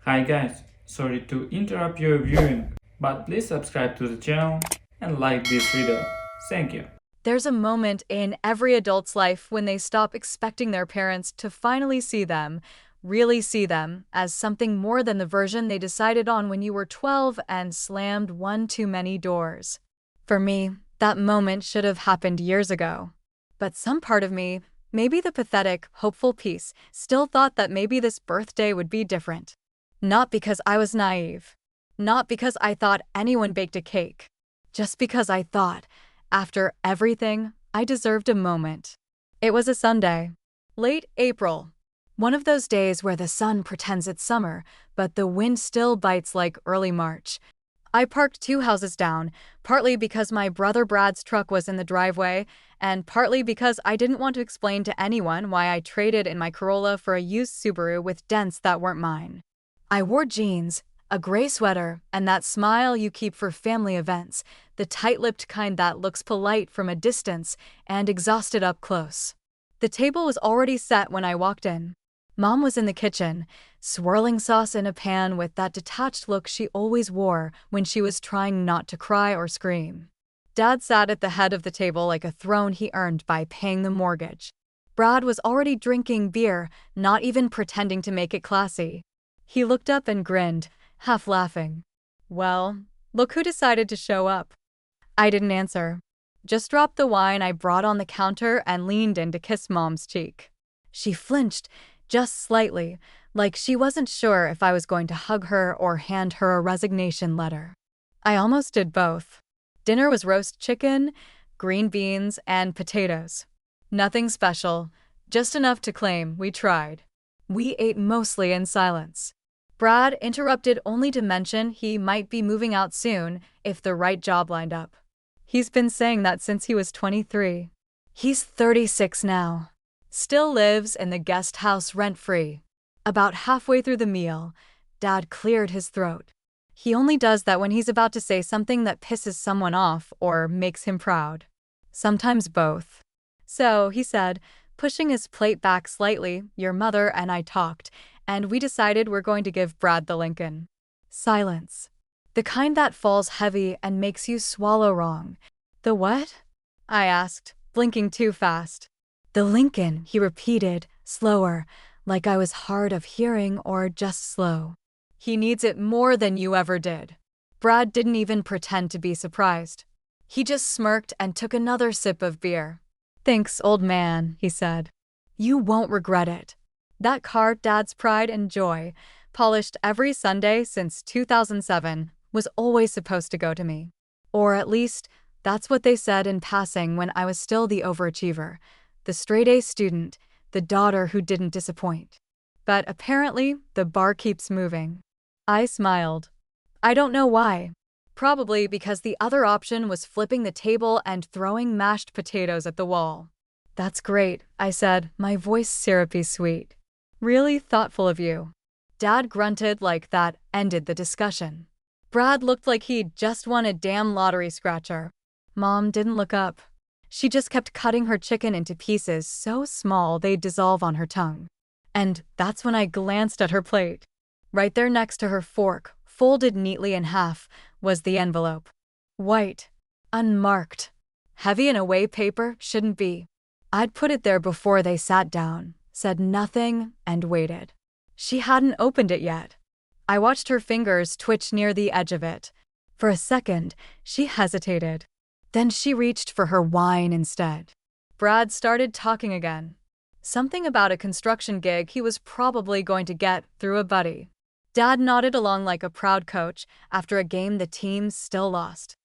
Hi guys, sorry to interrupt your viewing, but please subscribe to the channel and like this video. Thank you. There's a moment in every adult's life when they stop expecting their parents to finally see them, really see them, as something more than the version they decided on when you were 12 and slammed one too many doors. For me, that moment should have happened years ago. But some part of me, maybe the pathetic, hopeful piece, still thought that maybe this birthday would be different. Not because I was naive. Not because I thought anyone baked a cake. Just because I thought, after everything, I deserved a moment. It was a Sunday. Late April. One of those days where the sun pretends it's summer, but the wind still bites like early March. I parked 2 houses down, partly because my brother Brad's truck was in the driveway, and partly because I didn't want to explain to anyone why I traded in my Corolla for a used Subaru with dents that weren't mine. I wore jeans, a gray sweater, and that smile you keep for family events, the tight-lipped kind that looks polite from a distance and exhausted up close. The table was already set when I walked in. Mom was in the kitchen, swirling sauce in a pan with that detached look she always wore when she was trying not to cry or scream. Dad sat at the head of the table like a throne he earned by paying the mortgage. Brad was already drinking beer, not even pretending to make it classy. He looked up and grinned, half laughing. Well, look who decided to show up. I didn't answer. Just dropped the wine I brought on the counter and leaned in to kiss Mom's cheek. She flinched, just slightly, like she wasn't sure if I was going to hug her or hand her a resignation letter. I almost did both. Dinner was roast chicken, green beans, and potatoes. Nothing special, just enough to claim we tried. We ate mostly in silence. Brad interrupted only to mention he might be moving out soon if the right job lined up. He's been saying that since he was 23. He's 36 now. Still lives in the guest house rent-free. About halfway through the meal, Dad cleared his throat. He only does that when he's about to say something that pisses someone off or makes him proud. Sometimes both. So, he said, pushing his plate back slightly, your mother and I talked, and we decided we're going to give Brad the Lincoln. Silence. The kind that falls heavy and makes you swallow wrong. The what? I asked, blinking too fast. The Lincoln, he repeated, slower, like I was hard of hearing or just slow. He needs it more than you ever did. Brad didn't even pretend to be surprised. He just smirked and took another sip of beer. Thanks, old man, he said. You won't regret it. That car, Dad's pride and joy, polished every Sunday since 2007, was always supposed to go to me. Or at least, that's what they said in passing when I was still the overachiever, the straight-A student, the daughter who didn't disappoint. But apparently, the bar keeps moving. I smiled. I don't know why. Probably because the other option was flipping the table and throwing mashed potatoes at the wall. That's great, I said, my voice syrupy sweet. Really thoughtful of you. Dad grunted like that ended the discussion. Brad looked like he'd just won a damn lottery scratcher. Mom didn't look up. She just kept cutting her chicken into pieces so small they'd dissolve on her tongue. And that's when I glanced at her plate. Right there next to her fork, folded neatly in half, was the envelope. White. Unmarked. Heavy in a way paper shouldn't be. I'd put it there before they sat down, said nothing, and waited. She hadn't opened it yet. I watched her fingers twitch near the edge of it. For a second, she hesitated. Then she reached for her wine instead. Brad started talking again. Something about a construction gig he was probably going to get through a buddy. Dad nodded along like a proud coach after a game the team still lost.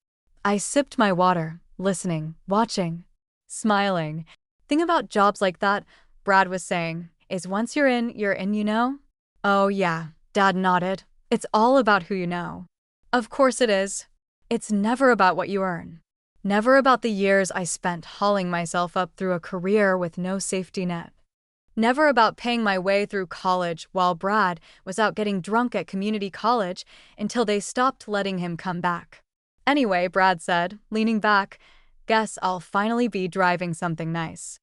I sipped my water, listening, watching, smiling. Thing about jobs like that, Brad was saying, is once you're in, you know? Oh yeah, Dad nodded. It's all about who you know. Of course it is. It's never about what you earn. Never about the years I spent hauling myself up through a career with no safety net. Never about paying my way through college while Brad was out getting drunk at community college until they stopped letting him come back. Anyway, Brad said, leaning back, guess I'll finally be driving something nice.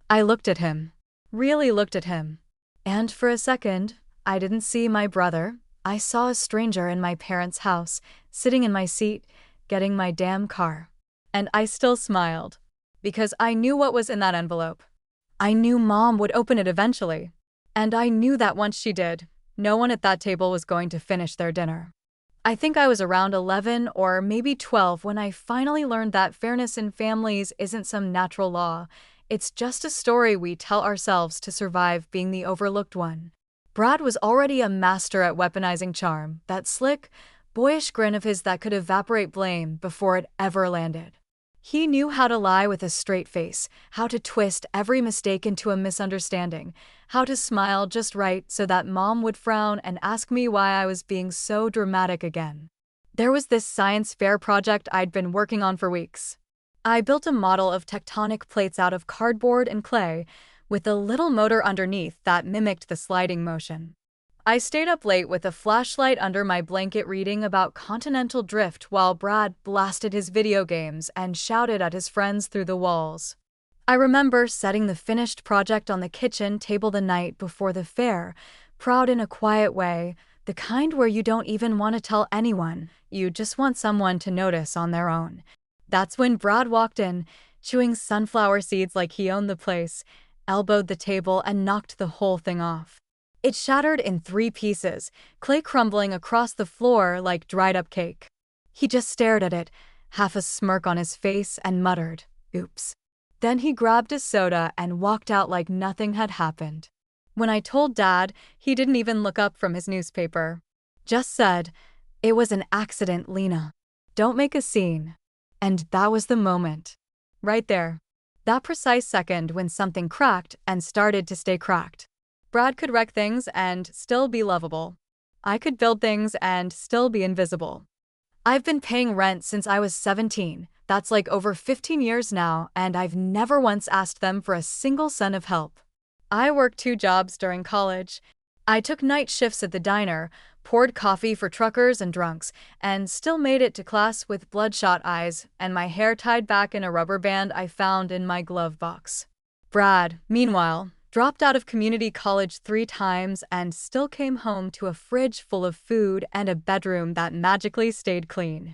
I looked at him. Really looked at him. And for a second, I didn't see my brother. I saw a stranger in my parents' house, sitting in my seat, getting my damn car. And I still smiled. Because I knew what was in that envelope. I knew Mom would open it eventually. And I knew that once she did, no one at that table was going to finish their dinner. I think I was around 11 or maybe 12 when I finally learned that fairness in families isn't some natural law. It's just a story we tell ourselves to survive being the overlooked one. Brad was already a master at weaponizing charm, that slick, boyish grin of his that could evaporate blame before it ever landed. He knew how to lie with a straight face, how to twist every mistake into a misunderstanding, how to smile just right so that Mom would frown and ask me why I was being so dramatic again. There was this science fair project I'd been working on for weeks. I built a model of tectonic plates out of cardboard and clay, with a little motor underneath that mimicked the sliding motion. I stayed up late with a flashlight under my blanket reading about continental drift while Brad blasted his video games and shouted at his friends through the walls. I remember setting the finished project on the kitchen table the night before the fair, proud in a quiet way, the kind where you don't even want to tell anyone, you just want someone to notice on their own. That's when Brad walked in, chewing sunflower seeds like he owned the place, elbowed the table and knocked the whole thing off. It shattered in 3 pieces, clay crumbling across the floor like dried-up cake. He just stared at it, half a smirk on his face, and muttered, "Oops." Then he grabbed his soda and walked out like nothing had happened. When I told Dad, he didn't even look up from his newspaper. Just said, "It was an accident, Lena. Don't make a scene." And that was the moment. Right there. That precise second when something cracked and started to stay cracked. Brad could wreck things and still be lovable. I could build things and still be invisible. I've been paying rent since I was 17. That's like over 15 years now, and I've never once asked them for a single cent of help. I worked 2 jobs during college. I took night shifts at the diner, poured coffee for truckers and drunks, and still made it to class with bloodshot eyes and my hair tied back in a rubber band I found in my glove box. Brad, meanwhile, dropped out of community college 3 times and still came home to a fridge full of food and a bedroom that magically stayed clean.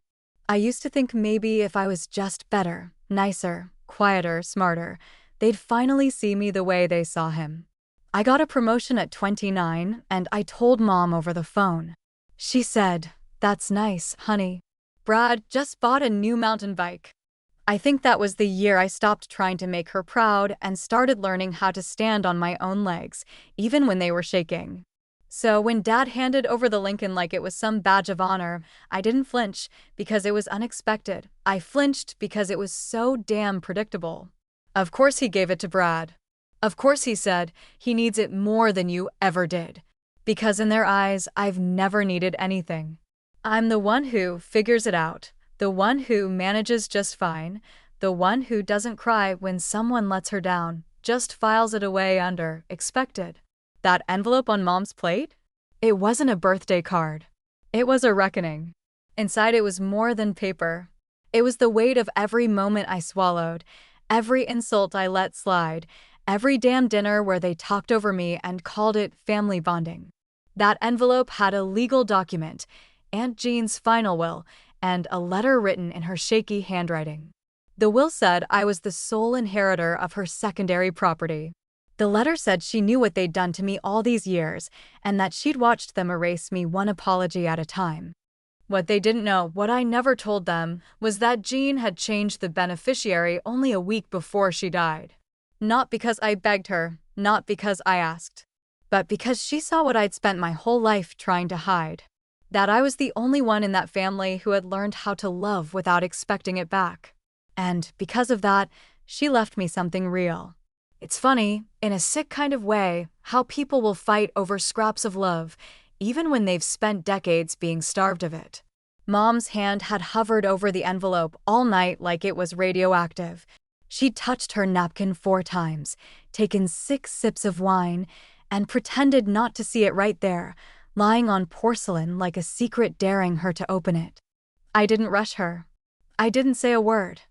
I used to think maybe if I was just better, nicer, quieter, smarter, they'd finally see me the way they saw him. I got a promotion at 29 and I told Mom over the phone. She said, "That's nice, honey. Brad just bought a new mountain bike." I think that was the year I stopped trying to make her proud and started learning how to stand on my own legs, even when they were shaking. So when Dad handed over the Lincoln like it was some badge of honor, I didn't flinch because it was unexpected. I flinched because it was so damn predictable. Of course he gave it to Brad. Of course he said he needs it more than you ever did. Because in their eyes, I've never needed anything. I'm the one who figures it out. The one who manages just fine, the one who doesn't cry when someone lets her down, just files it away under expected. That envelope on Mom's plate? It wasn't a birthday card. It was a reckoning. Inside it was more than paper. It was the weight of every moment I swallowed, every insult I let slide, every damn dinner where they talked over me and called it family bonding. That envelope had a legal document, Aunt Jean's final will, and a letter written in her shaky handwriting. The will said I was the sole inheritor of her secondary property. The letter said she knew what they'd done to me all these years, and that she'd watched them erase me one apology at a time. What they didn't know, what I never told them, was that Jean had changed the beneficiary only a week before she died. Not because I begged her, not because I asked, but because she saw what I'd spent my whole life trying to hide. That I was the only one in that family who had learned how to love without expecting it back. And because of that, she left me something real. It's funny, in a sick kind of way, how people will fight over scraps of love, even when they've spent decades being starved of it. Mom's hand had hovered over the envelope all night like it was radioactive. She'd touched her napkin 4 times, taken 6 sips of wine, and pretended not to see it right there, lying on porcelain like a secret daring her to open it. I didn't rush her. I didn't say a word.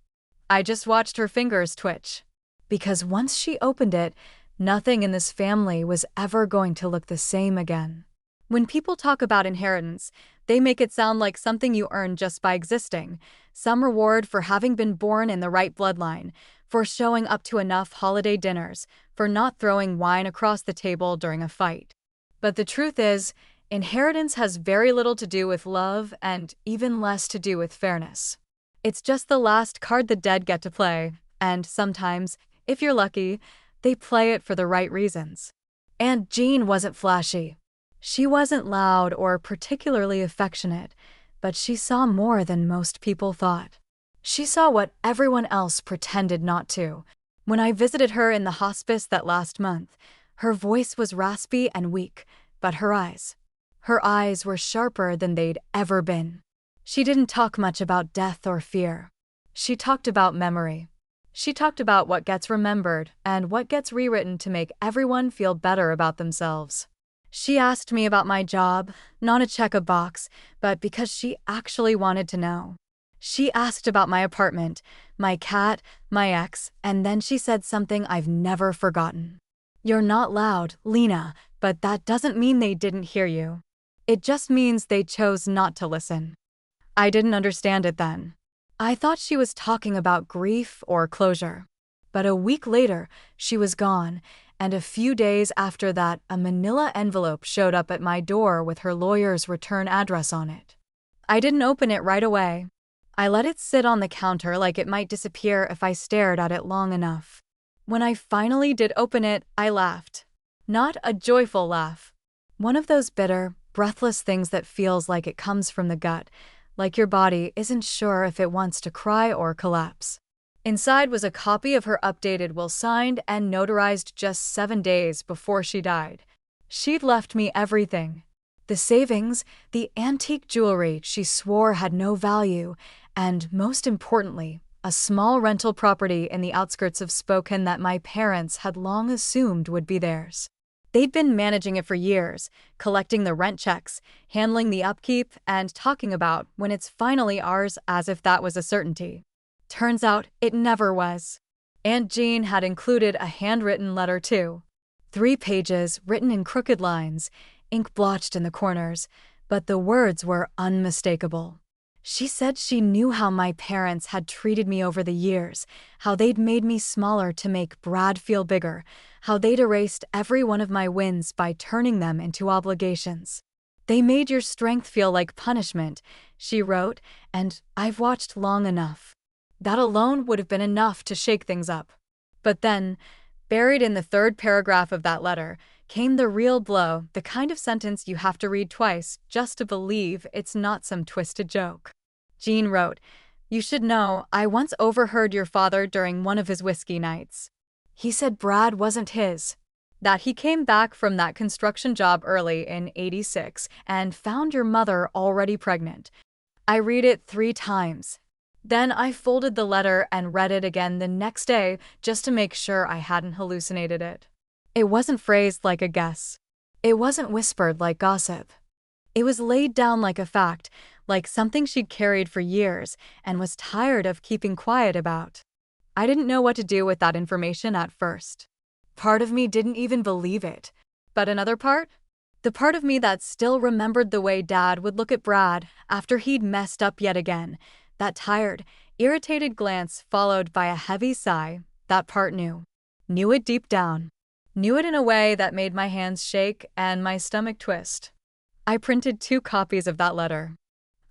I just watched her fingers twitch. Because once she opened it, nothing in this family was ever going to look the same again. When people talk about inheritance, they make it sound like something you earn just by existing, some reward for having been born in the right bloodline, for showing up to enough holiday dinners, for not throwing wine across the table during a fight. But the truth is, inheritance has very little to do with love and even less to do with fairness. It's just the last card the dead get to play, and sometimes, if you're lucky, they play it for the right reasons. Aunt Jean wasn't flashy. She wasn't loud or particularly affectionate, but she saw more than most people thought. She saw what everyone else pretended not to. When I visited her in the hospice that last month, her voice was raspy and weak, but her eyes were sharper than they'd ever been. She didn't talk much about death or fear. She talked about memory. She talked about what gets remembered and what gets rewritten to make everyone feel better about themselves. She asked me about my job, not to check a box, but because she actually wanted to know. She asked about my apartment, my cat, my ex, and then she said something I've never forgotten. "You're not loud, Lena, but that doesn't mean they didn't hear you. It just means they chose not to listen." I didn't understand it then. I thought she was talking about grief or closure. But a week later, she was gone, and a few days after that, a manila envelope showed up at my door with her lawyer's return address on it. I didn't open it right away. I let it sit on the counter like it might disappear if I stared at it long enough. When I finally did open it, I laughed. Not a joyful laugh. One of those bitter, breathless things that feels like it comes from the gut, like your body isn't sure if it wants to cry or collapse. Inside was a copy of her updated will signed and notarized just 7 days before she died. She'd left me everything. The savings, the antique jewelry she swore had no value, and most importantly, a small rental property in the outskirts of Spokane that my parents had long assumed would be theirs. They'd been managing it for years, collecting the rent checks, handling the upkeep, and talking about when it's finally ours as if that was a certainty. Turns out it never was. Aunt Jean had included a handwritten letter too. 3 pages written in crooked lines, ink blotched in the corners, but the words were unmistakable. She said she knew how my parents had treated me over the years, how they'd made me smaller to make Brad feel bigger, how they'd erased every one of my wins by turning them into obligations. "They made your strength feel like punishment," she wrote, "and I've watched long enough. That alone would have been enough to shake things up." But then, buried in the 3rd paragraph of that letter, came the real blow, the kind of sentence you have to read twice just to believe it's not some twisted joke. Jean wrote, "You should know, I once overheard your father during one of his whiskey nights. He said Brad wasn't his. That he came back from that construction job early in '86 and found your mother already pregnant." I read it 3 times. Then I folded the letter and read it again the next day just to make sure I hadn't hallucinated it. It wasn't phrased like a guess. It wasn't whispered like gossip. It was laid down like a fact, like something she'd carried for years and was tired of keeping quiet about. I didn't know what to do with that information at first. Part of me didn't even believe it. But another part? The part of me that still remembered the way Dad would look at Brad after he'd messed up yet again, that tired, irritated glance followed by a heavy sigh, that part knew. Knew it deep down. Knew it in a way that made my hands shake and my stomach twist. I printed 2 copies of that letter.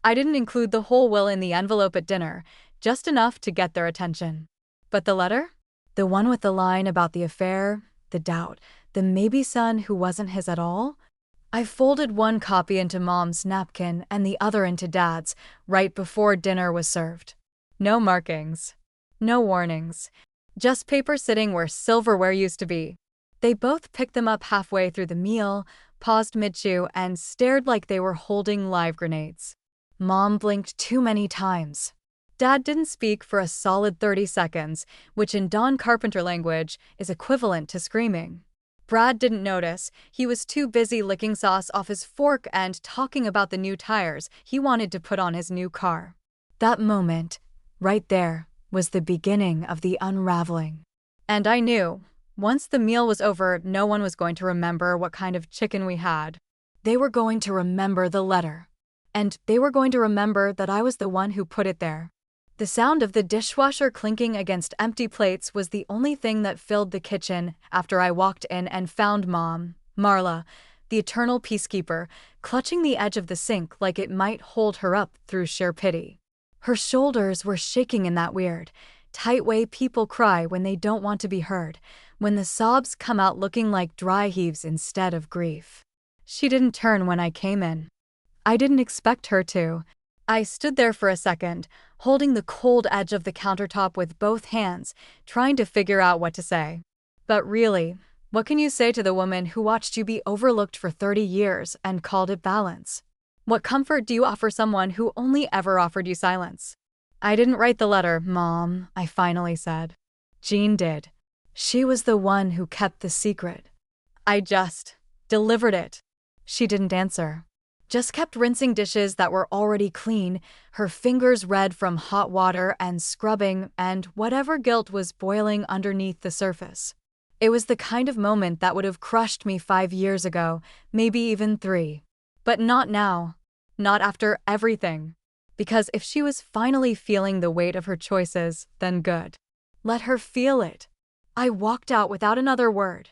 I didn't include the whole will in the envelope at dinner, just enough to get their attention. But the letter? The one with the line about the affair, the doubt, the maybe son who wasn't his at all? I folded one copy into Mom's napkin and the other into Dad's, right before dinner was served. No markings. No warnings. Just paper sitting where silverware used to be. They both picked them up halfway through the meal, paused mid-chew, and stared like they were holding live grenades. Mom blinked too many times. Dad didn't speak for a solid 30 seconds, which in Don Carpenter language is equivalent to screaming. Brad didn't notice. He was too busy licking sauce off his fork and talking about the new tires he wanted to put on his new car. That moment, right there, was the beginning of the unraveling. And I knew, once the meal was over, no one was going to remember what kind of chicken we had. They were going to remember the letter. And they were going to remember that I was the one who put it there. The sound of the dishwasher clinking against empty plates was the only thing that filled the kitchen after I walked in and found Mom, Marla, the eternal peacekeeper, clutching the edge of the sink like it might hold her up through sheer pity. Her shoulders were shaking in that weird, tight way people cry when they don't want to be heard, when the sobs come out looking like dry heaves instead of grief. She didn't turn when I came in. I didn't expect her to. I stood there for a second, holding the cold edge of the countertop with both hands, trying to figure out what to say. But really, what can you say to the woman who watched you be overlooked for 30 years and called it balance? What comfort do you offer someone who only ever offered you silence? I didn't write the letter, Mom, I finally said. Jean did. She was the one who kept the secret. I just delivered it. She didn't answer. Just kept rinsing dishes that were already clean, her fingers red from hot water and scrubbing and whatever guilt was boiling underneath the surface. It was the kind of moment that would have crushed me 5 years ago, maybe even 3. But not now. Not after everything. Because if she was finally feeling the weight of her choices, then good. Let her feel it. I walked out without another word.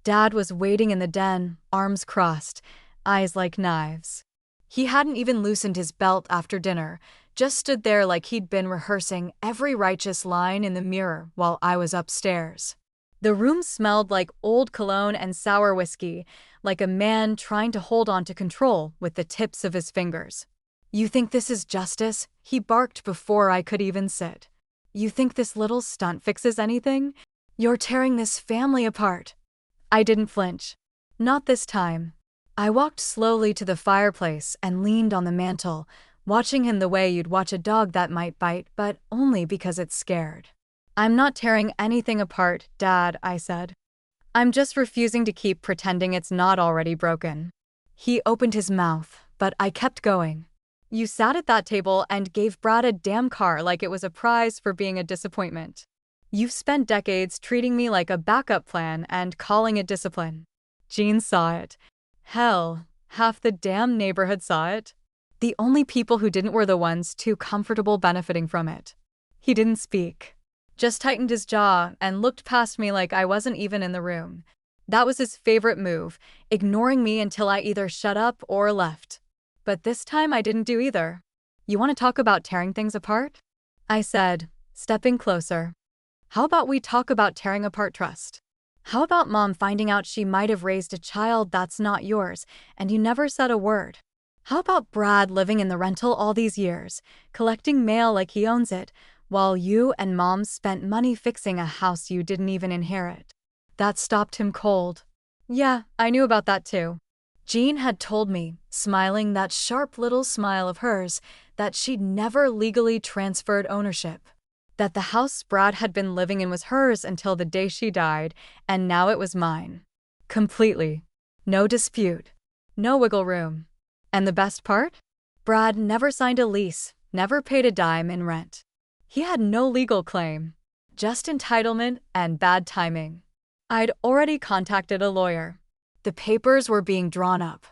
Dad was waiting in the den, arms crossed, eyes like knives. He hadn't even loosened his belt after dinner, just stood there like he'd been rehearsing every righteous line in the mirror while I was upstairs. The room smelled like old cologne and sour whiskey, like a man trying to hold on to control with the tips of his fingers. You think this is justice? He barked before I could even sit. You think this little stunt fixes anything? You're tearing this family apart. I didn't flinch. Not this time. I walked slowly to the fireplace and leaned on the mantel, watching him the way you'd watch a dog that might bite, but only because it's scared. I'm not tearing anything apart, Dad, I said. I'm just refusing to keep pretending it's not already broken. He opened his mouth, but I kept going. You sat at that table and gave Brad a damn car like it was a prize for being a disappointment. You've spent decades treating me like a backup plan and calling it discipline. Jean saw it. Hell, half the damn neighborhood saw it. The only people who didn't were the ones too comfortable benefiting from it. He didn't speak. Just tightened his jaw and looked past me like I wasn't even in the room. That was his favorite move, ignoring me until I either shut up or left. But this time I didn't do either. You want to talk about tearing things apart? I said, stepping closer. How about we talk about tearing apart trust? How about Mom finding out she might have raised a child that's not yours, and you never said a word? How about Brad living in the rental all these years, collecting mail like he owns it, while you and Mom spent money fixing a house you didn't even inherit? That stopped him cold. Yeah, I knew about that too. Jean had told me, smiling that sharp little smile of hers, that she'd never legally transferred ownership. That the house Brad had been living in was hers until the day she died, and now it was mine. Completely. No dispute. No wiggle room. And the best part? Brad never signed a lease, never paid a dime in rent. He had no legal claim. Just entitlement and bad timing. I'd already contacted a lawyer. The papers were being drawn up.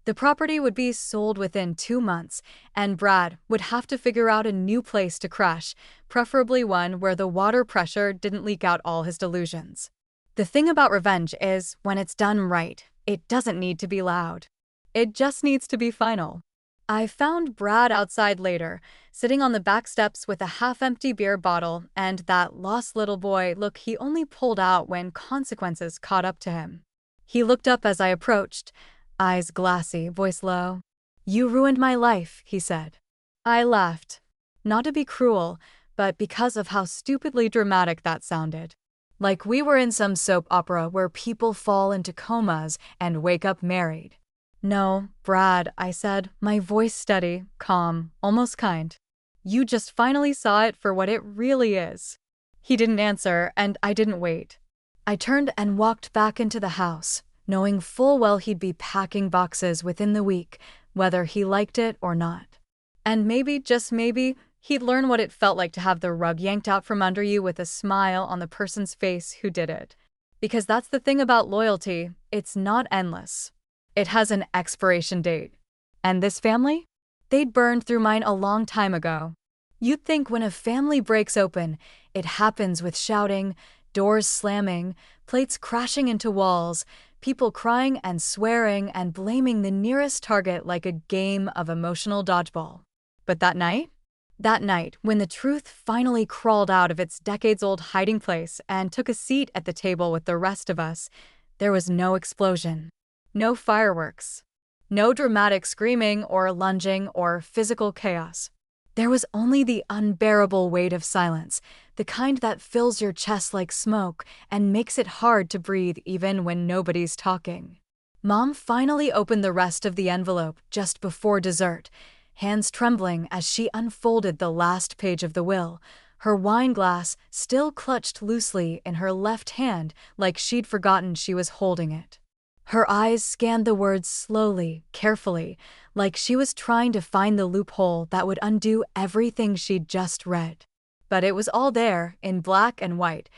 The property would be sold within 2 months, and Brad would have to figure out a new place to crash, preferably one where the water pressure didn't leak out all his delusions. The thing about revenge is, when it's done right, it doesn't need to be loud. It just needs to be final. I found Brad outside later, sitting on the back steps with a half-empty beer bottle and that lost little boy look he only pulled out when consequences caught up to him. He looked up as I approached, eyes glassy, voice low. "You ruined my life," he said. I laughed. Not to be cruel, but because of how stupidly dramatic that sounded. Like we were in some soap opera where people fall into comas and wake up married. "No, Brad," I said, my voice steady, calm, almost kind. "You just finally saw it for what it really is." He didn't answer, and I didn't wait. I turned and walked back into the house, knowing full well he'd be packing boxes within the week, whether he liked it or not. And maybe, just maybe, he'd learn what it felt like to have the rug yanked out from under you with a smile on the person's face who did it. Because that's the thing about loyalty, it's not endless. It has an expiration date. And this family? They'd burned through mine a long time ago. You'd think when a family breaks open, it happens with shouting, doors slamming, plates crashing into walls, people crying and swearing and blaming the nearest target like a game of emotional dodgeball. But that night? That night, when the truth finally crawled out of its decades-old hiding place and took a seat at the table with the rest of us, there was no explosion, no fireworks, no dramatic screaming or lunging or physical chaos. There was only the unbearable weight of silence, the kind that fills your chest like smoke and makes it hard to breathe even when nobody's talking. Mom finally opened the rest of the envelope just before dessert, hands trembling as she unfolded the last page of the will, her wine glass still clutched loosely in her left hand like she'd forgotten she was holding it. Her eyes scanned the words slowly, carefully, like she was trying to find the loophole that would undo everything she'd just read. But it was all there, in black and white.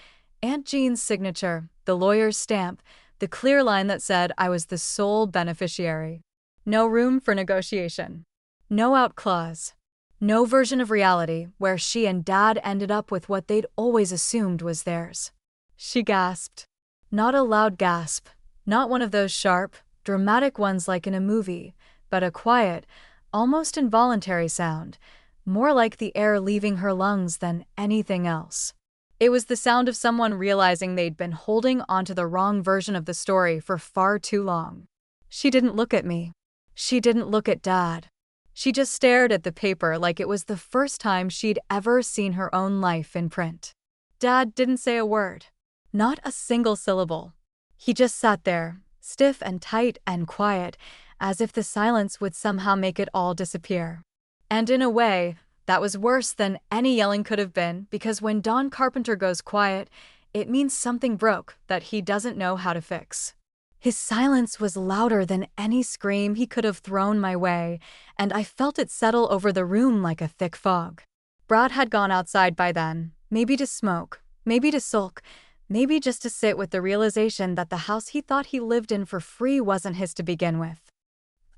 Aunt Jean's signature, the lawyer's stamp, the clear line that said I was the sole beneficiary. No room for negotiation. No out clause. No version of reality where she and Dad ended up with what they'd always assumed was theirs. She gasped. Not a loud gasp. Not one of those sharp, dramatic ones like in a movie, but a quiet, almost involuntary sound, more like the air leaving her lungs than anything else. It was the sound of someone realizing they'd been holding onto the wrong version of the story for far too long. She didn't look at me. She didn't look at Dad. She just stared at the paper like it was the first time she'd ever seen her own life in print. Dad didn't say a word. Not a single syllable. He just sat there, stiff and tight and quiet, as if the silence would somehow make it all disappear. And in a way, that was worse than any yelling could have been, because when Don Carpenter goes quiet, it means something broke that he doesn't know how to fix. His silence was louder than any scream he could have thrown my way, and I felt it settle over the room like a thick fog. Brad had gone outside by then, maybe to smoke, maybe to sulk, maybe just to sit with the realization that the house he thought he lived in for free wasn't his to begin with.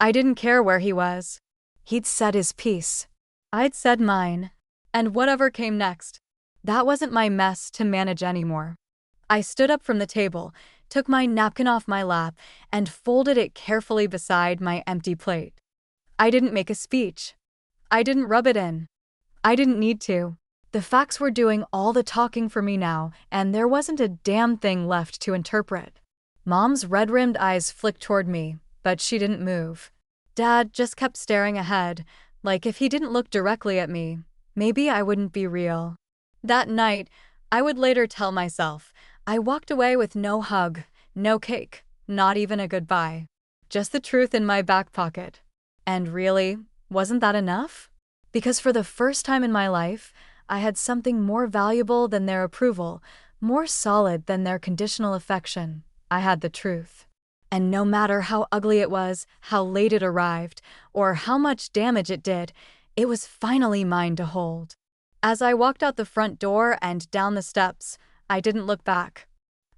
I didn't care where he was. He'd said his piece. I'd said mine. And whatever came next, that wasn't my mess to manage anymore. I stood up from the table, took my napkin off my lap, and folded it carefully beside my empty plate. I didn't make a speech. I didn't rub it in. I didn't need to. The facts were doing all the talking for me now, and there wasn't a damn thing left to interpret. Mom's red-rimmed eyes flicked toward me, but she didn't move. Dad just kept staring ahead, like if he didn't look directly at me, maybe I wouldn't be real. That night, I would later tell myself, I walked away with no hug, no cake, not even a goodbye. Just the truth in my back pocket. And really, wasn't that enough? Because for the first time in my life, I had something more valuable than their approval, more solid than their conditional affection. I had the truth. And no matter how ugly it was, how late it arrived, or how much damage it did, it was finally mine to hold. As I walked out the front door and down the steps, I didn't look back.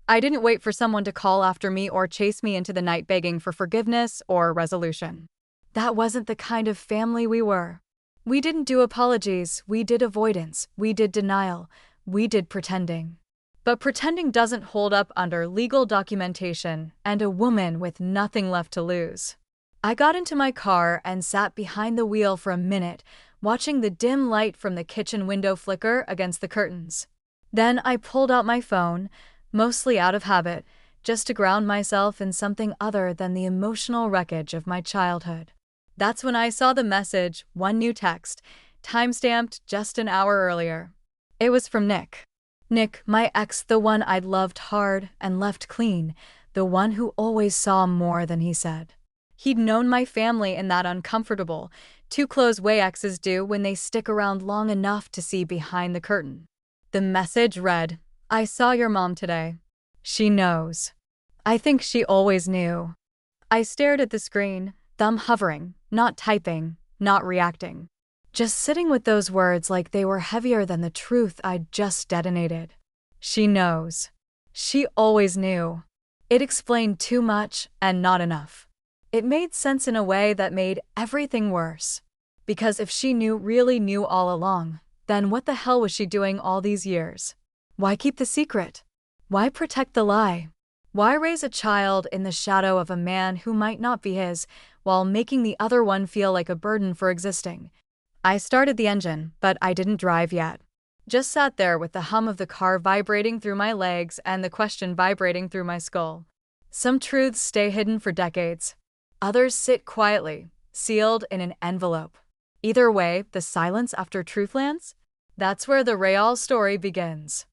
I didn't wait for someone to call after me or chase me into the night begging for forgiveness or resolution. That wasn't the kind of family we were. We didn't do apologies, we did avoidance, we did denial, we did pretending. But pretending doesn't hold up under legal documentation and a woman with nothing left to lose. I got into my car and sat behind the wheel for a minute, watching the dim light from the kitchen window flicker against the curtains. Then I pulled out my phone, mostly out of habit, just to ground myself in something other than the emotional wreckage of my childhood. That's when I saw the message, one new text, time-stamped just an hour earlier. It was from Nick. Nick, my ex, the one I'd loved hard and left clean, the one who always saw more than he said. He'd known my family in that uncomfortable, too-close way exes do when they stick around long enough to see behind the curtain. The message read, I saw your mom today. She knows. I think she always knew. I stared at the screen, thumb hovering, not typing, not reacting. Just sitting with those words like they were heavier than the truth I'd just detonated. She knows. She always knew. It explained too much and not enough. It made sense in a way that made everything worse. Because if she really knew all along, then what the hell was she doing all these years? Why keep the secret? Why protect the lie? Why raise a child in the shadow of a man who might not be his, while making the other one feel like a burden for existing? I started the engine, but I didn't drive yet. Just sat there with the hum of the car vibrating through my legs and the question vibrating through my skull. Some truths stay hidden for decades. Others sit quietly, sealed in an envelope. Either way, the silence after truth lands? That's where the real story begins.